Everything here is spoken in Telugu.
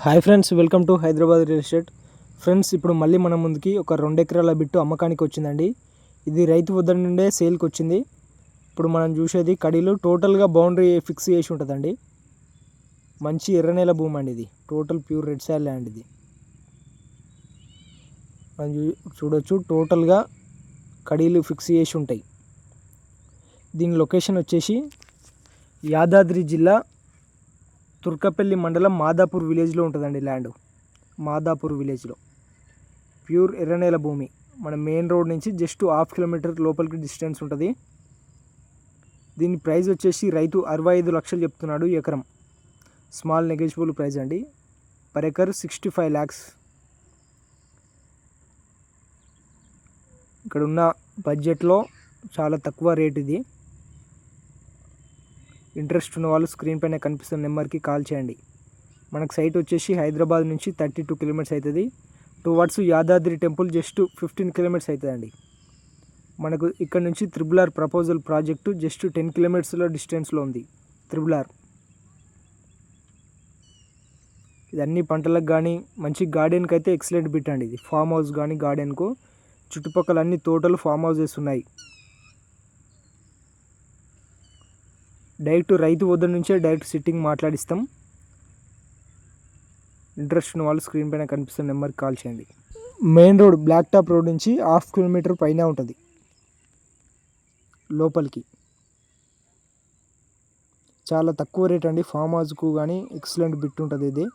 Hi friends, welcome to Hyderabad real estate. Friends, ఇప్పుడు మళ్ళీ మన ముందుకి ఒక 2 ఎకరాల బిట్టు అమ్మకానికి వచ్చిందండి. ఇది రైతు వద్ద నుండే సేల్కి వచ్చింది. ఇప్పుడు మనం చూసేది కడీలు టోటల్గా బౌండరీ ఫిక్స్ చేసి ఉంటుందండి. మంచి ఎర్రనేల భూమి అండి, ఇది total pure red soil land. ఇది మనం చూడొచ్చు, టోటల్గా కడీలు ఫిక్స్ చేసి ఉంటాయి. దీని లొకేషన్ వచ్చేసి యాదాద్రి జిల్లా తుర్కపల్లి మండలం మాదాపూర్ విలేజ్లో ఉంటుందండి. ల్యాండ్ మాదాపూర్ విలేజ్లో ప్యూర్ ఎర్రనేల భూమి. మన మెయిన్ రోడ్ నుంచి జస్ట్ 1/2 కిలోమీటర్ లోపలికి డిస్టెన్స్ ఉంటుంది. దీని ప్రైస్ వచ్చేసి రైతు 65 లక్షలు చెప్తున్నాడు ఎకరం. స్మాల్ నెగోషియబుల్ ప్రైస్ అండి. Per acre 65 lakhs. ఇక్కడ ఉన్న బడ్జెట్లో చాలా తక్కువ రేట్ ఇది. ఇంట్రెస్ట్ ఉన్న వాళ్ళు స్క్రీన్ పైన కనిపిస్తున్న నెంబర్కి కాల్ చేయండి. మనకు సైట్ వచ్చేసి హైదరాబాద్ నుంచి 32 కిలోమీటర్స్ అవుతుంది. Towards Yadadri temple just 15 kilometres అవుతుందండి. మనకు ఇక్కడ నుంచి RRR ప్రపోజల్ ప్రాజెక్టు జస్ట్ 10 కిలోమీటర్స్లో డిస్టెన్స్లో ఉంది. RRR ఇది అన్ని పంటలకు కానీ మంచి గార్డెన్కి అయితే ఎక్సలెంట్ బిట్ అండి. ఇది ఫామ్ హౌస్ కానీ గార్డెన్కు చుట్టుపక్కల అన్ని తోటలు ఫామ్ హౌసెస్ ఉన్నాయి. డైరెక్ట్ రైతు వద్ద నుంచే డైరెక్ట్ సిట్టింగ్ మాట్లాడిస్తాం. ఇంట్రెస్ట్ ఉన్న వాళ్ళు స్క్రీన్ పైన కనిపిస్తున్న నెంబర్కి కాల్ చేయండి. Main road blacktop road నుంచి 1/2 కిలోమీటర్ పైన ఉంటుంది లోపలికి. చాలా తక్కువ రేట్ అండి. ఫామ్ హౌస్కు కానీ ఎక్సలెంట్ బిట్ ఉంటుంది ఇది.